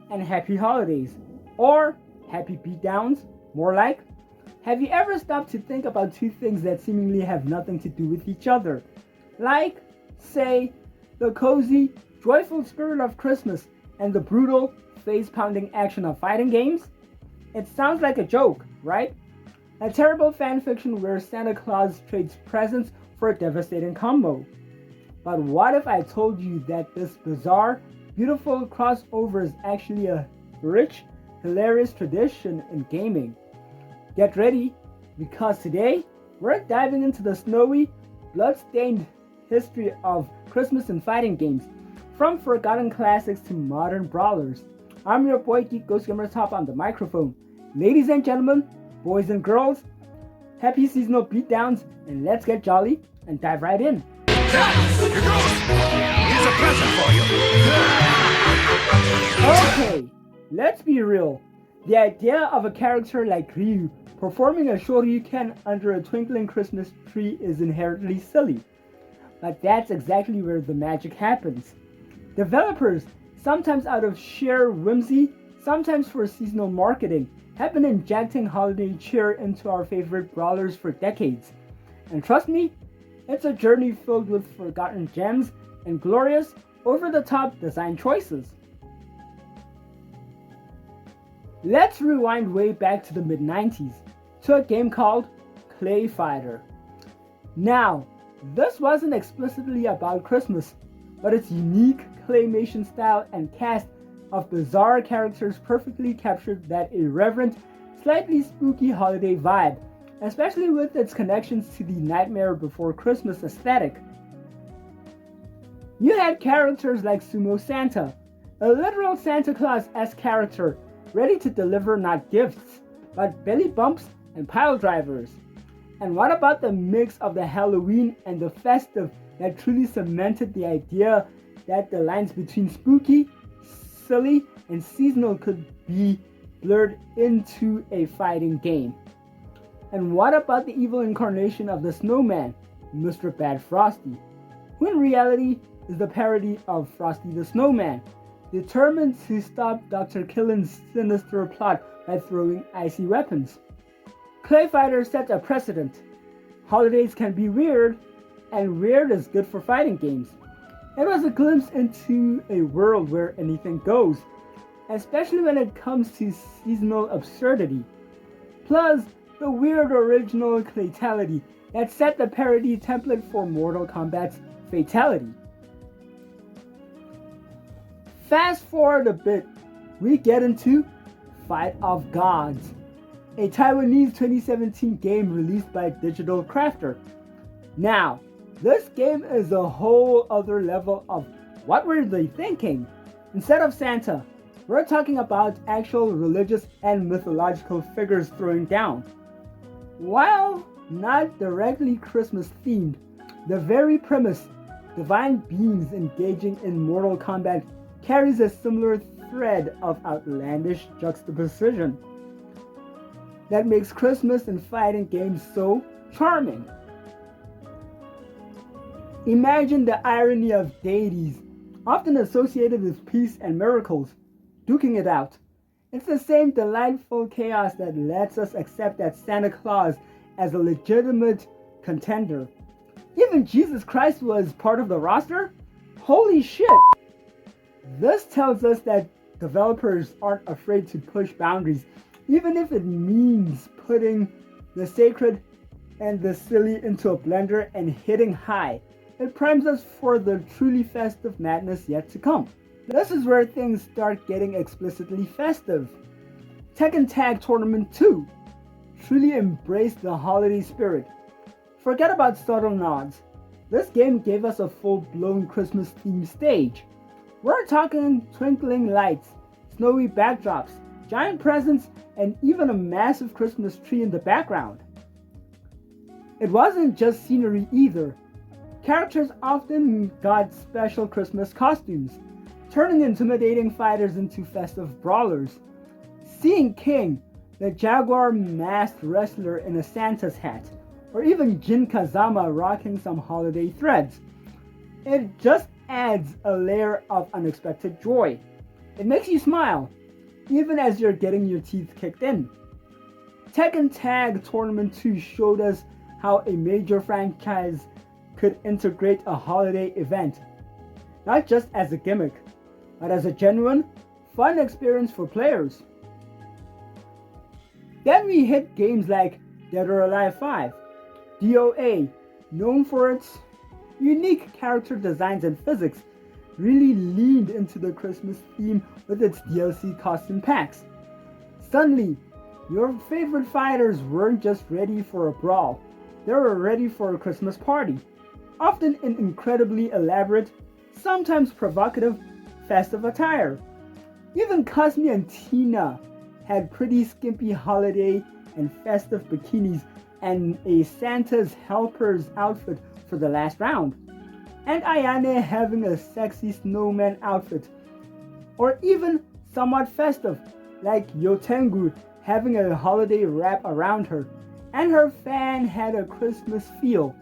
and happy holidays. Or happy beatdowns, more like. Have you ever stopped to think about two things that seemingly have nothing to do with each other? Like, say, the cozy, joyful spirit of Christmas and the brutal, face-pounding action of fighting games? It sounds like a joke, right? A terrible fanfiction where Santa Claus trades presents for a devastating combo. But what if I told you that this bizarre, beautiful crossover is actually a rich, hilarious tradition in gaming? Get ready, because today we're diving into the snowy, blood-stained history of Christmas and fighting games, from forgotten classics to modern brawlers. I'm your boy GeekGhostGamerTop on the microphone. Ladies and gentlemen, boys and girls, happy seasonal beatdowns, and let's get jolly and dive right in. Here goes! Here's a present for you! Okay, let's be real. The idea of a character like Ryu performing a shoryuken under a twinkling Christmas tree is inherently silly. But that's exactly where the magic happens. Developers, sometimes out of sheer whimsy, sometimes for seasonal marketing, have been injecting holiday cheer into our favorite brawlers for decades. And trust me, it's a journey filled with forgotten gems and glorious, over-the-top design choices. Let's rewind way back to the mid-90s, to a game called ClayFighter. Now, this wasn't explicitly about Christmas, but its unique claymation style and cast of bizarre characters perfectly captured that irreverent, slightly spooky holiday vibe, especially with its connections to the Nightmare Before Christmas aesthetic. You had characters like Sumo Santa, a literal Santa Claus-esque character, ready to deliver not gifts, but belly bumps and pile drivers. And what about the mix of the Halloween and the festive that truly cemented the idea that the lines between spooky, silly, and seasonal could be blurred into a fighting game? And what about the evil incarnation of the snowman, Mr. Bad Frosty, who in reality is the parody of Frosty the Snowman, determined to stop Dr. Killen's sinister plot by throwing icy weapons? ClayFighter set a precedent. Holidays can be weird, and weird is good for fighting games. It was a glimpse into a world where anything goes, especially when it comes to seasonal absurdity. Plus, the weird original Claytality that set the parody template for Mortal Kombat's Fatality. Fast forward a bit, we get into Fight of Gods, a Taiwanese 2017 game released by Digital Crafter. Now, this game is a whole other level of what were they thinking? Instead of Santa, we're talking about actual religious and mythological figures throwing down. While not directly Christmas themed, the very premise, divine beings engaging in Mortal Kombat, carries a similar thread of outlandish juxtaposition that makes Christmas and fighting games so charming. Imagine the irony of deities, often associated with peace and miracles, duking it out. It's the same delightful chaos that lets us accept that Santa Claus as a legitimate contender. Even Jesus Christ was part of the roster? Holy shit! This tells us that developers aren't afraid to push boundaries, even if it means putting the sacred and the silly into a blender and hitting high. It primes us for the truly festive madness yet to come. This is where things start getting explicitly festive. TEKKEN Tag Tournament 2 truly embraced the holiday spirit. Forget about subtle nods. This game gave us a full-blown Christmas themed stage. We're talking twinkling lights, snowy backdrops, giant presents, and even a massive Christmas tree in the background. It wasn't just scenery either. Characters often got special Christmas costumes, turning intimidating fighters into festive brawlers. Seeing King, the Jaguar masked wrestler in a Santa's hat, or even Jin Kazama rocking some holiday threads, it just adds a layer of unexpected joy. It makes you smile, even as you're getting your teeth kicked in. Tekken Tag Tournament 2 showed us how a major franchise could integrate a holiday event, not just as a gimmick, but as a genuine, fun experience for players. Then we hit games like Dead or Alive 5, DOA, known for its unique character designs and physics, really leaned into the Christmas theme with its DLC costume packs. Suddenly, your favorite fighters weren't just ready for a brawl, they were ready for a Christmas party, often in incredibly elaborate, sometimes provocative, festive attire. Even Cosme and Tina had pretty skimpy holiday and festive bikinis and a Santa's helper's outfit for the last round, and Ayane having a sexy snowman outfit, or even somewhat festive, like Yotengu having a holiday wrap around her, and her fan had a Christmas feel.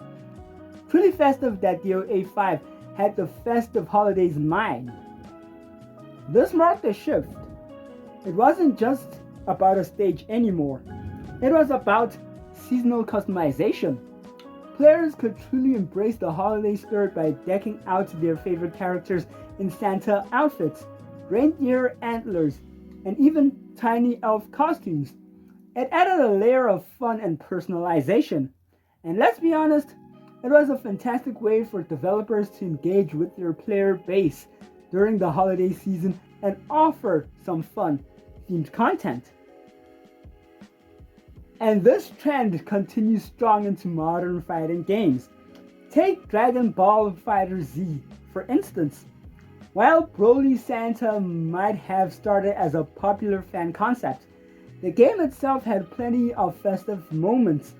Truly festive that DOA 5 had the festive holidays in mind. This marked a shift. It wasn't just about a stage anymore. It was about seasonal customization. Players could truly embrace the holiday spirit by decking out their favorite characters in Santa outfits, reindeer antlers, and even tiny elf costumes. It added a layer of fun and personalization. And let's be honest, it was a fantastic way for developers to engage with their player base during the holiday season and offer some fun themed content. And this trend continues strong into modern fighting games. Take Dragon Ball FighterZ, for instance. While Broly Santa might have started as a popular fan concept, the game itself had plenty of festive moments.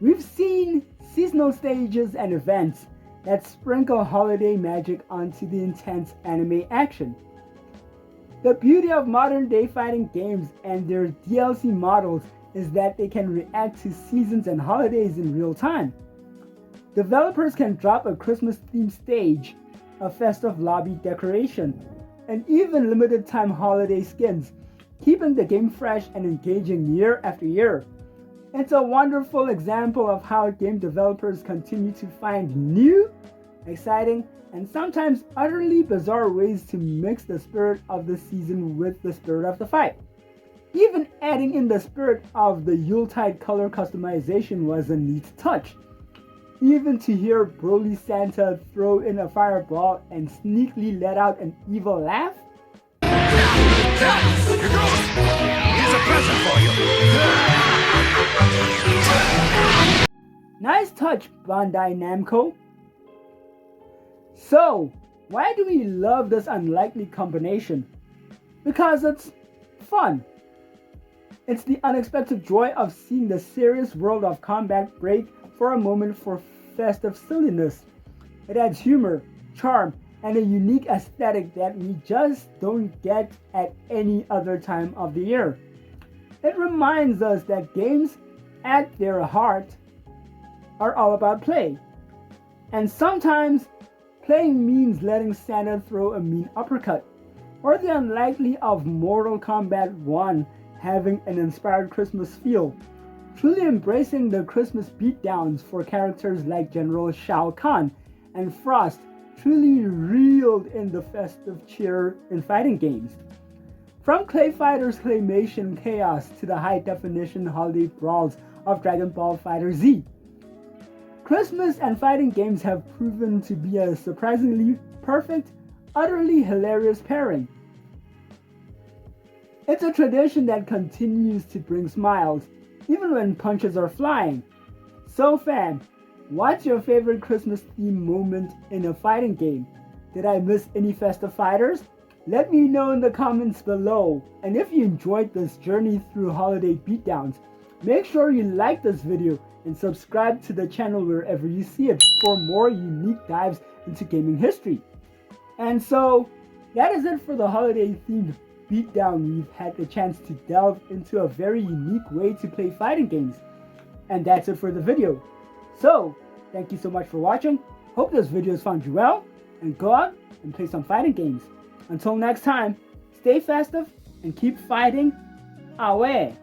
We've seen seasonal stages and events that sprinkle holiday magic onto the intense anime action. The beauty of modern day fighting games and their DLC models is that they can react to seasons and holidays in real time. Developers can drop a Christmas themed stage, a festive lobby decoration, and even limited time holiday skins, keeping the game fresh and engaging year after year. It's a wonderful example of how game developers continue to find new, exciting, and sometimes utterly bizarre ways to mix the spirit of the season with the spirit of the fight. Even adding in the spirit of the Yuletide color customization was a neat touch. Even to hear Broly Santa throw in a fireball and sneakily let out an evil laugh. Here goes! Here's a present for you! Nice touch, Bandai Namco. So, why do we love this unlikely combination? Because it's fun. It's the unexpected joy of seeing the serious world of combat break for a moment for festive silliness. It adds humor, charm, and a unique aesthetic that we just don't get at any other time of the year. It reminds us that games, at their heart, are all about play. And sometimes, playing means letting Santa throw a mean uppercut, or the unlikely of Mortal Kombat 1 having an inspired Christmas feel, truly embracing the Christmas beatdowns for characters like General Shao Kahn and Frost truly reeled in the festive cheer in fighting games. From ClayFighter's claymation chaos to the high-definition holiday brawls of Dragon Ball FighterZ, Christmas and fighting games have proven to be a surprisingly perfect, utterly hilarious pairing. It's a tradition that continues to bring smiles, even when punches are flying. So fam, what's your favorite Christmas theme moment in a fighting game? Did I miss any festive fighters? Let me know in the comments below. And if you enjoyed this journey through holiday beatdowns, make sure you like this video and subscribe to the channel wherever you see it for more unique dives into gaming history. And so, that is it for the holiday themed beatdown. We've had the chance to delve into a very unique way to play fighting games. And that's it for the video. So, thank you so much for watching. Hope this video has found you well, and go out and play some fighting games. Until next time, stay festive and keep fighting away.